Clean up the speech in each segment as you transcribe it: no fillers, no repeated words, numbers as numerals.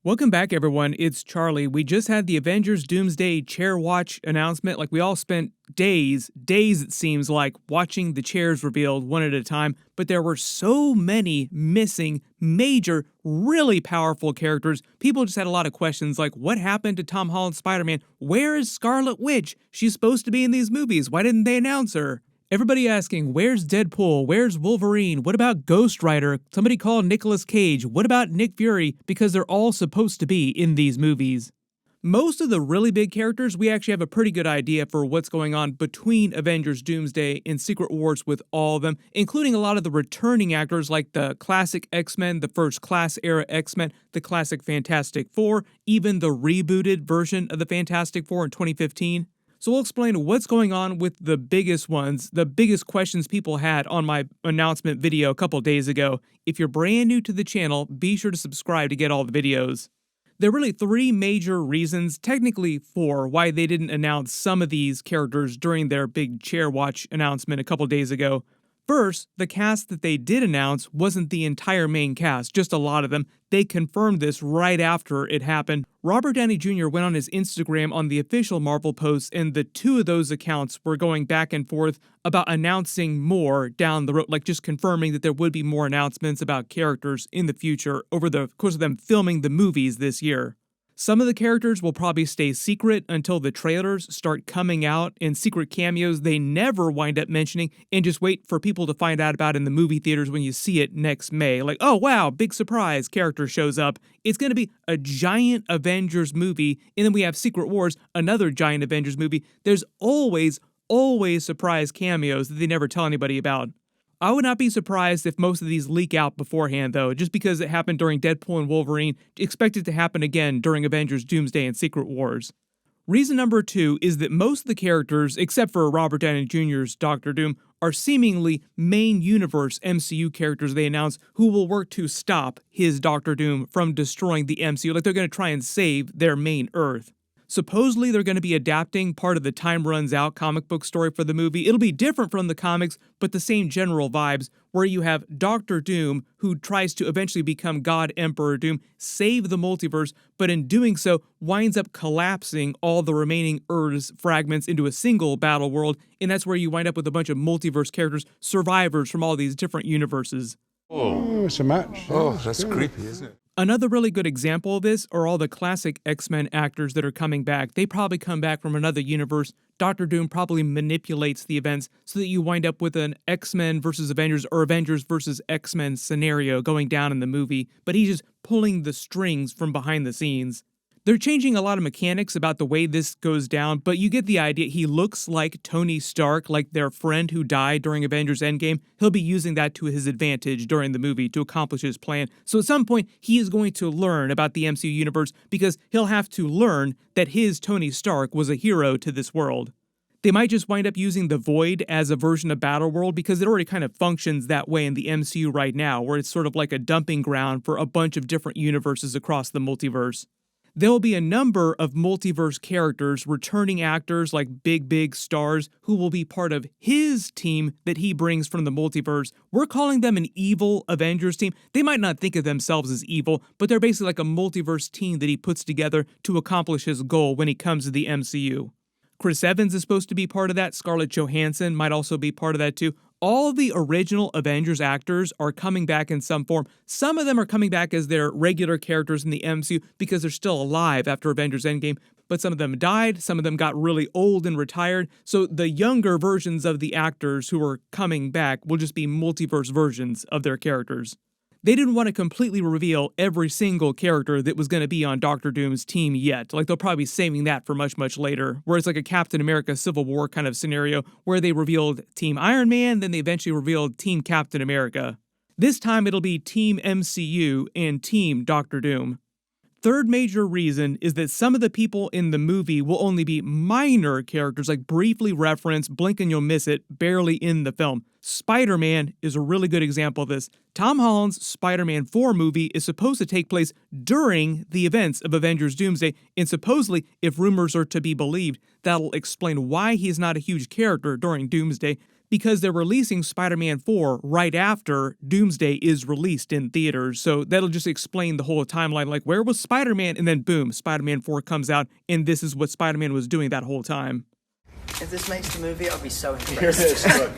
Welcome back, everyone. It's Charlie. We just had the Avengers Doomsday Chair Watch announcement. We all spent days it seems like, watching the chairs revealed one at a time, but there were so many missing, major, really powerful characters. People just had a lot of questions like, what happened to Tom Holland's Spider-Man? Where is Scarlet Witch? She's supposed to be in these movies. Why didn't they announce her? Everybody asking, where's Deadpool? Where's Wolverine? What about Ghost Rider? Somebody called Nicolas Cage. What about Nick Fury? Because they're all supposed to be in these movies. Most of the really big characters, we actually have a pretty good idea for what's going on between Avengers Doomsday and Secret Wars with all of them, including a lot of the returning actors like the classic X-Men, the First Class era X-Men, the classic Fantastic Four, even the rebooted version of the Fantastic Four in 2015. So we'll explain what's going on with the biggest ones, the biggest questions people had on my announcement video a couple days ago. If you're brand new to the channel, be sure to subscribe to get all the videos. There are really three major reasons, technically four, why they didn't announce some of these characters during their big Chair Watch announcement a couple days ago. First, the cast that they did announce wasn't the entire main cast, just a lot of them. They confirmed this right after it happened. Robert Downey Jr. went on his Instagram on the official Marvel posts, and the two of those accounts were going back and forth about announcing more down the road, just confirming that there would be more announcements about characters in the future over the course of them filming the movies this year. Some of the characters will probably stay secret until the trailers start coming out, and secret cameos they never wind up mentioning and just wait for people to find out about in the movie theaters when you see it next May. Oh wow, big surprise, character shows up. It's going to be a giant Avengers movie, and then we have Secret Wars, another giant Avengers movie. There's always surprise cameos that they never tell anybody about. I would not be surprised if most of these leak out beforehand, though, just because it happened during Deadpool and Wolverine. Expect it to happen again during Avengers Doomsday and Secret Wars. Reason number two is that most of the characters, except for Robert Downey Jr.'s Doctor Doom, are seemingly main universe MCU characters they announced who will work to stop his Doctor Doom from destroying the MCU. They're going to try and save their main Earth. Supposedly, they're going to be adapting part of the Time Runs Out comic book story for the movie. It'll be different from the comics, but the same general vibes, where you have Doctor Doom, who tries to eventually become God Emperor Doom, save the multiverse, but in doing so, winds up collapsing all the remaining Earth's fragments into a single battle world, and that's where you wind up with a bunch of multiverse characters, survivors from all these different universes. Oh, it's a match. Oh, that's creepy, isn't it? Another really good example of this are all the classic X-Men actors that are coming back. They probably come back from another universe. Doctor Doom probably manipulates the events so that you wind up with an X-Men versus Avengers or Avengers versus X-Men scenario going down in the movie, but he's just pulling the strings from behind the scenes. They're changing a lot of mechanics about the way this goes down, but you get the idea. He looks like Tony Stark, like their friend who died during Avengers Endgame. He'll be using that to his advantage during the movie to accomplish his plan. So at some point, he is going to learn about the MCU universe because he'll have to learn that his Tony Stark was a hero to this world. They might just wind up using the Void as a version of Battleworld because it already kind of functions that way in the MCU right now, where it's sort of like a dumping ground for a bunch of different universes across the multiverse. There will be a number of multiverse characters, returning actors like big stars who will be part of his team that he brings from the multiverse. We're calling them an evil Avengers team. They might not think of themselves as evil, but they're basically like a multiverse team that he puts together to accomplish his goal when he comes to the MCU. Chris Evans is supposed to be part of that. Scarlett Johansson might also be part of that too. All the original Avengers actors are coming back in some form. Some of them are coming back as their regular characters in the MCU because they're still alive after Avengers Endgame, but some of them died, some of them got really old and retired, so the younger versions of the actors who are coming back will just be multiverse versions of their characters. They didn't want to completely reveal every single character that was going to be on Doctor Doom's team yet. They'll probably be saving that for much later, where it's like a Captain America Civil War kind of scenario where they revealed Team Iron Man, then they eventually revealed Team Captain America. This time it'll be Team MCU and Team Doctor Doom. Third major reason is that some of the people in the movie will only be minor characters, briefly referenced, blink and you'll miss it, barely in the film. Spider-Man is a really good example of this. Tom Holland's Spider-Man 4 movie is supposed to take place during the events of Avengers Doomsday, and supposedly, if rumors are to be believed, that'll explain why he's not a huge character during Doomsday. because they're releasing Spider-Man 4 right after Doomsday is released in theaters. So that'll just explain the whole timeline, like where was Spider-Man? And then boom, Spider-Man 4 comes out, and this is what Spider-Man was doing that whole time. If this makes the movie, I'll be so impressed. Here it is, look.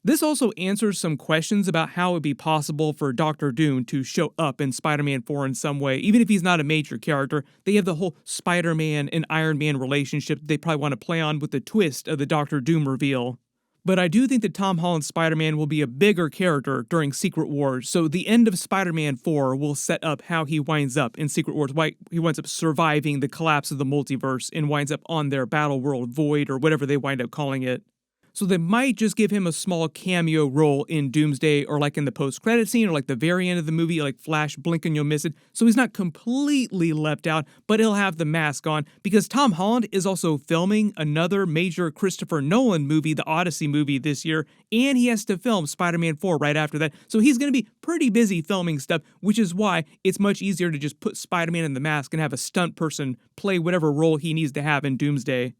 This also answers some questions about how it would be possible for Doctor Doom to show up in Spider-Man 4 in some way. Even if he's not a major character, they have the whole Spider-Man and Iron Man relationship that they probably want to play on with the twist of the Doctor Doom reveal. But I do think that Tom Holland's Spider-Man will be a bigger character during Secret Wars, so the end of Spider-Man 4 will set up how he winds up in Secret Wars, why he winds up surviving the collapse of the multiverse and winds up on their Battleworld Void or whatever they wind up calling it. So they might just give him a small cameo role in Doomsday or like in the post-credit scene or like the very end of the movie, like flash, blink and you'll miss it. So he's not completely left out, but he'll have the mask on because Tom Holland is also filming another major Christopher Nolan movie, the Odyssey movie this year, and he has to film Spider-Man 4 right after that. So he's going to be pretty busy filming stuff, which is why it's much easier to just put Spider-Man in the mask and have a stunt person play whatever role he needs to have in Doomsday.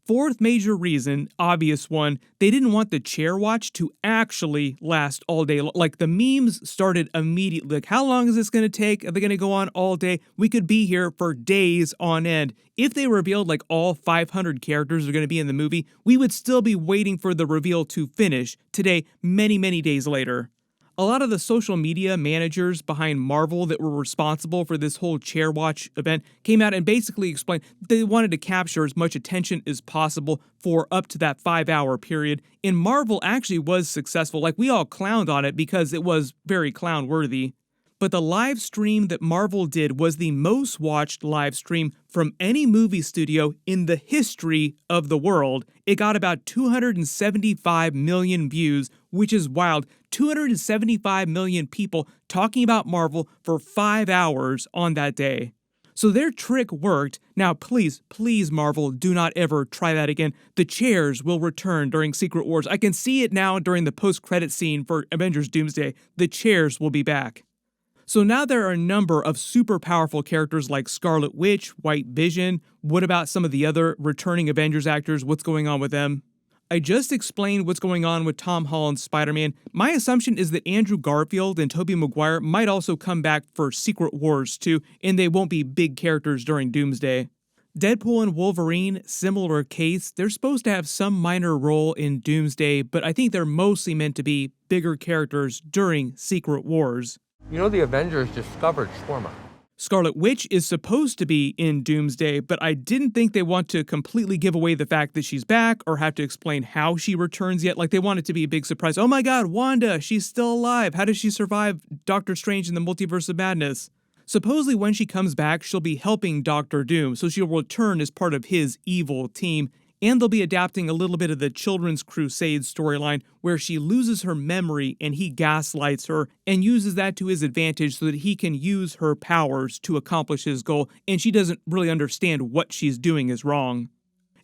Fourth major reason, obvious one, they didn't want the chair watch to actually last all day. Like the memes started immediately. Like, how long is this going to take? Are they going to go on all day? We could be here for days on end. If they revealed like all 500 characters are going to be in the movie, we would still be waiting for the reveal to finish today, many, many days later. A lot of the social media managers behind Marvel that were responsible for this whole chair watch event came out and basically explained they wanted to capture as much attention as possible for up to that 5-hour period. And Marvel actually was successful. Like, we all clowned on it because it was very clown-worthy. But the live stream that Marvel did was the most watched live stream from any movie studio in the history of the world. It got about 275 million views, which is wild. 275 million people talking about Marvel for 5 hours on that day. So their trick worked. Now, please, Marvel, do not ever try that again. The chairs will return during Secret Wars. I can see it now during the post-credit scene for Avengers Doomsday. The chairs will be back. So now there are a number of super powerful characters like Scarlet Witch, White Vision. What about some of the other returning Avengers actors? What's going on with them? I just explained what's going on with Tom Holland's Spider-Man. My assumption is that Andrew Garfield and Tobey Maguire might also come back for Secret Wars too, and they won't be big characters during Doomsday. Deadpool and Wolverine, similar case. They're supposed to have some minor role in Doomsday, but I think they're mostly meant to be bigger characters during Secret Wars. You know the Avengers discovered Shawarma. Scarlet Witch is supposed to be in Doomsday, but I didn't think they want to completely give away the fact that she's back or have to explain how she returns yet. Like, they want it to be a big surprise. Oh my god, Wanda, she's still alive. How does she survive Doctor Strange in the Multiverse of Madness? Supposedly when she comes back, she'll be helping Doctor Doom, so she'll return as part of his evil team. And they'll be adapting a little bit of the Children's Crusade storyline where she loses her memory and he gaslights her and uses that to his advantage so that he can use her powers to accomplish his goal, and she doesn't really understand what she's doing is wrong.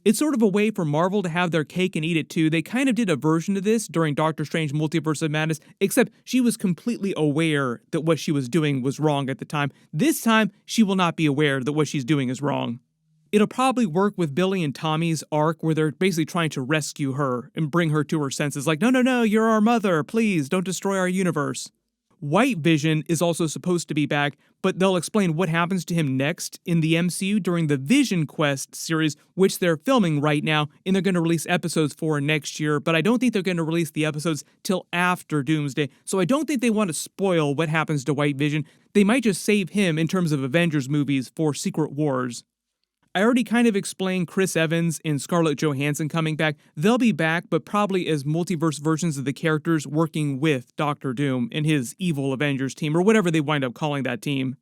It's sort of a way for Marvel to have their cake and eat it too. They kind of did a version of this during Doctor Strange Multiverse of Madness, except she was completely aware that what she was doing was wrong at the time. This time, she will not be aware that what she's doing is wrong. It'll probably work with Billy and Tommy's arc where they're basically trying to rescue her and bring her to her senses. Like, no, you're our mother. Please, don't destroy our universe. White Vision is also supposed to be back, but they'll explain what happens to him next in the MCU during the Vision Quest series, which they're filming right now, and they're going to release episodes for next year, but I don't think they're going to release the episodes till after Doomsday, so I don't think they want to spoil what happens to White Vision. They might just save him in terms of Avengers movies for Secret Wars. I already kind of explained Chris Evans and Scarlett Johansson coming back. They'll be back, but probably as multiverse versions of the characters working with Doctor Doom and his evil Avengers team, or whatever they wind up calling that team.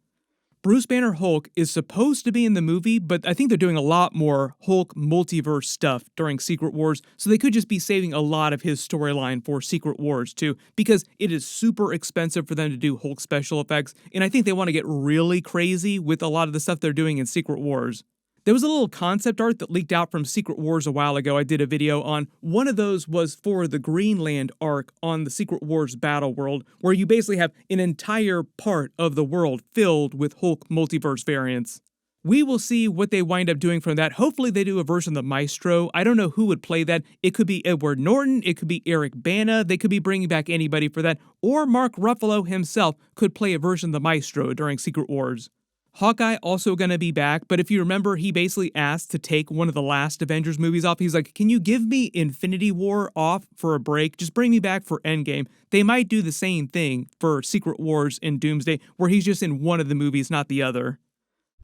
Bruce Banner Hulk is supposed to be in the movie, but I think they're doing a lot more Hulk multiverse stuff during Secret Wars, so they could just be saving a lot of his storyline for Secret Wars too, because it is super expensive for them to do Hulk special effects, and I think they want to get really crazy with a lot of the stuff they're doing in Secret Wars. There was a little concept art that leaked out from Secret Wars a while ago I did a video on. One of those was for the Greenland arc on the Secret Wars Battleworld, where you basically have an entire part of the world filled with Hulk multiverse variants. We will see what they wind up doing from that. Hopefully they do a version of the Maestro. I don't know who would play that. It could be Edward Norton. It could be Eric Bana. They could be bringing back anybody for that. Or Mark Ruffalo himself could play a version of the Maestro during Secret Wars. Hawkeye also going to be back, but if you remember, he basically asked to take one of the last Avengers movies off. He's like, can you give me Infinity War off for a break? Just bring me back for Endgame. They might do the same thing for Secret Wars and Doomsday, where he's just in one of the movies, not the other.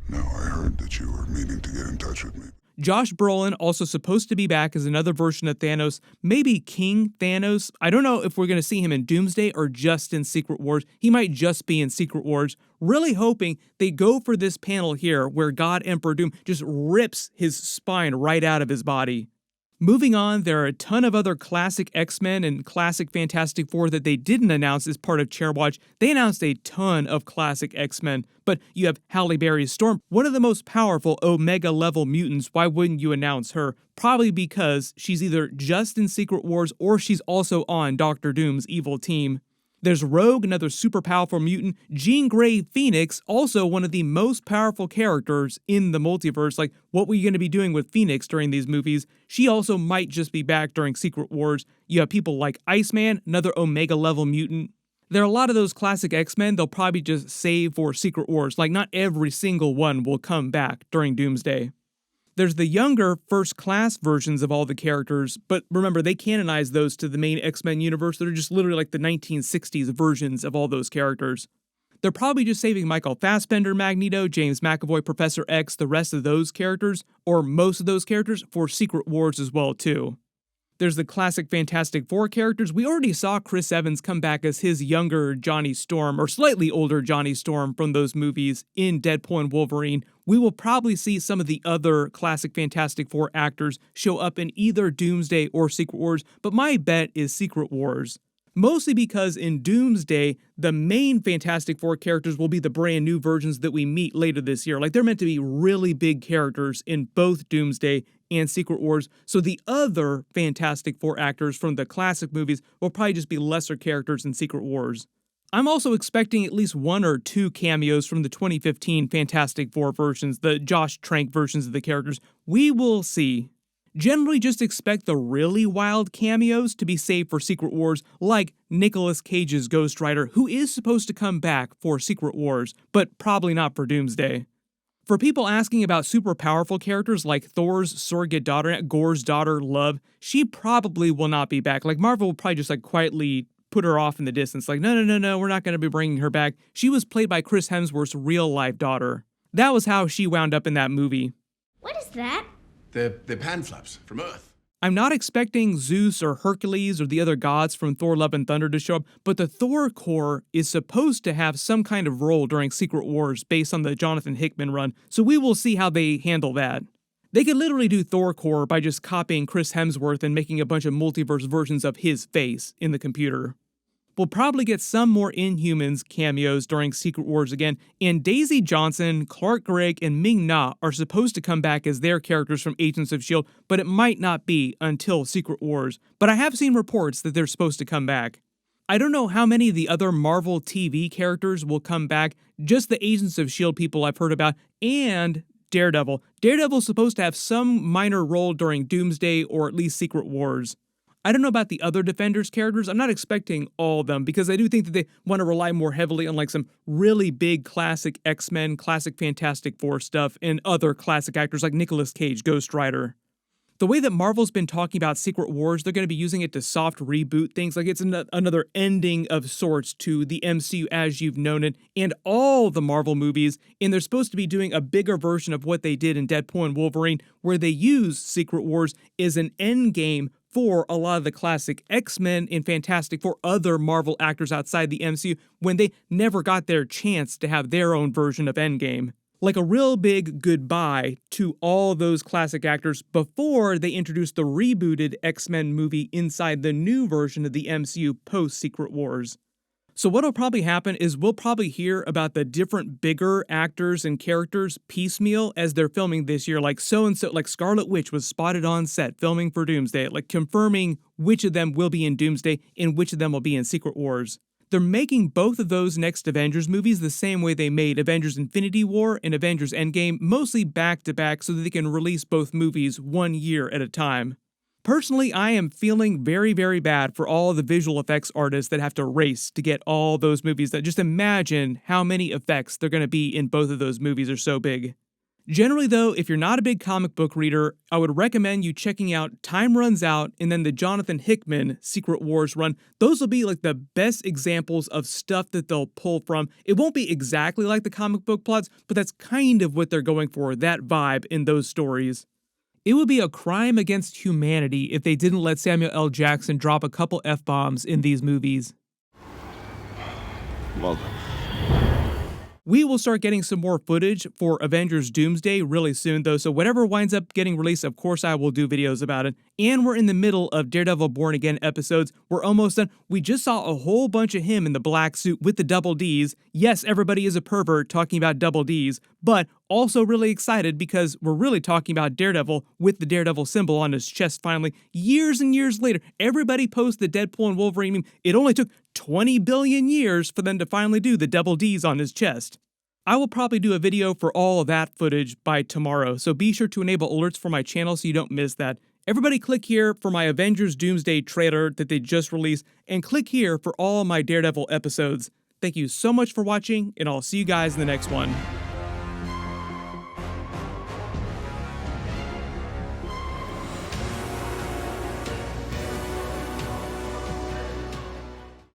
No, I heard that you were meaning to get in touch with me. Josh Brolin also supposed to be back as another version of Thanos, maybe King Thanos. I don't know if we're going to see him in Doomsday or just in Secret Wars. He might just be in Secret Wars. Really hoping they go for this panel here where God Emperor Doom just rips his spine right out of his body. Moving on, there are a ton of other classic X-Men and classic Fantastic Four that they didn't announce as part of Chairwatch. They announced a ton of classic X-Men, but you have Halle Berry's Storm, one of the most powerful Omega-level mutants. Why wouldn't you announce her? Probably because she's either just in Secret Wars or she's also on Doctor Doom's evil team. There's Rogue, another super powerful mutant. Jean Grey Phoenix, also one of the most powerful characters in the multiverse. Like, what were you going to be doing with Phoenix during these movies? She also might just be back during Secret Wars. You have people like Iceman, another Omega-level mutant. There are a lot of those classic X-Men they'll probably just save for Secret Wars. Like, not every single one will come back during Doomsday. There's the younger first-class versions of all the characters, but remember, they canonize those to the main X-Men universe. They're just literally like the 1960s versions of all those characters. They're probably just saving Michael Fassbender, Magneto, James McAvoy, Professor X, the rest of those characters, or most of those characters, for Secret Wars as well, too. There's the classic Fantastic Four characters. We already saw Chris Evans come back as his younger Johnny Storm, or slightly older Johnny Storm from those movies in Deadpool and Wolverine. We will probably see some of the other classic Fantastic Four actors show up in either Doomsday or Secret Wars, but my bet is Secret Wars. Mostly because in Doomsday, the main Fantastic Four characters will be the brand new versions that we meet later this year. Like, they're meant to be really big characters in both Doomsday and Secret Wars, so the other Fantastic Four actors from the classic movies will probably just be lesser characters in Secret Wars. I'm also expecting at least 1 or 2 cameos from the 2015 Fantastic Four versions, the Josh Trank versions of the characters. We will see. Generally just expect the really wild cameos to be saved for Secret Wars, like Nicolas Cage's Ghost Rider, who is supposed to come back for Secret Wars, but probably not for Doomsday. For people asking about super powerful characters like Thor's surrogate daughter, Gore's daughter, Love, she probably will not be back. Like, Marvel will probably just quietly put her off in the distance. Like, no, we're not going to be bringing her back. She was played by Chris Hemsworth's real-life daughter. That was how she wound up in that movie. What is that? They're pan flaps from Earth. I'm not expecting Zeus or Hercules or the other gods from Thor Love and Thunder to show up, but the Thor Corps is supposed to have some kind of role during Secret Wars based on the Jonathan Hickman run, so we will see how they handle that. They could literally do Thor Corps by just copying Chris Hemsworth and making a bunch of multiverse versions of his face in the computer. We'll probably get some more Inhumans cameos during Secret Wars again, and Daisy Johnson, Clark Gregg, and Ming-Na are supposed to come back as their characters from Agents of S.H.I.E.L.D., but it might not be until Secret Wars. But I have seen reports that they're supposed to come back. I don't know how many of the other Marvel TV characters will come back, just the Agents of S.H.I.E.L.D. people I've heard about, and Daredevil. Daredevil's supposed to have some minor role during Doomsday or at least Secret Wars. I don't know about the other Defenders characters. I'm not expecting all of them because I do think that they want to rely more heavily on some really big classic X-Men, classic Fantastic Four stuff, and other classic actors like Nicolas Cage, Ghost Rider. The way that Marvel's been talking about Secret Wars, they're going to be using it to soft reboot things. Like, it's another ending of sorts to the MCU as you've known it and all the Marvel movies, and they're supposed to be doing a bigger version of what they did in Deadpool and Wolverine, where they use Secret Wars as an endgame for a lot of the classic X-Men and Fantastic Four other Marvel actors outside the MCU when they never got their chance to have their own version of Endgame. Like a real big goodbye to all those classic actors before they introduced the rebooted X-Men movie inside the new version of the MCU post-Secret Wars. So what'll probably happen is we'll probably hear about the different bigger actors and characters piecemeal as they're filming this year, like so-and-so, like Scarlet Witch was spotted on set filming for Doomsday, like confirming which of them will be in Doomsday and which of them will be in Secret Wars. They're making both of those next Avengers movies the same way they made Avengers Infinity War and Avengers Endgame, mostly back-to-back so that they can release both movies 1 year at a time. Personally, I am feeling very, very bad for all the visual effects artists that have to race to get all those movies. That just imagine how many effects they're going to be in both of those movies are so big. Generally though, if you're not a big comic book reader, I would recommend you checking out Time Runs Out and then the Jonathan Hickman Secret Wars run. Those will be like the best examples of stuff that they'll pull from. It won't be exactly like the comic book plots, but that's kind of what they're going for, that vibe in those stories. It would be a crime against humanity if they didn't let Samuel L. Jackson drop a couple F-bombs in these movies. Well done. We will start getting some more footage for Avengers Doomsday really soon though, so whatever winds up getting released, of course I will do videos about it. And we're in the middle of Daredevil Born Again episodes. We're almost done. We just saw a whole bunch of him in the black suit with the double Ds. Yes, everybody is a pervert talking about double Ds, but also really excited because we're really talking about Daredevil with the Daredevil symbol on his chest finally. Years and years later, everybody posts the Deadpool and Wolverine meme. It only took 20 billion years for them to finally do the double Ds on his chest. I will probably do a video for all of that footage by tomorrow, so be sure to enable alerts for my channel so you don't miss that. Everybody click here for my Avengers Doomsday trailer that they just released, and click here for all my Daredevil episodes. Thank you so much for watching, and I'll see you guys in the next one.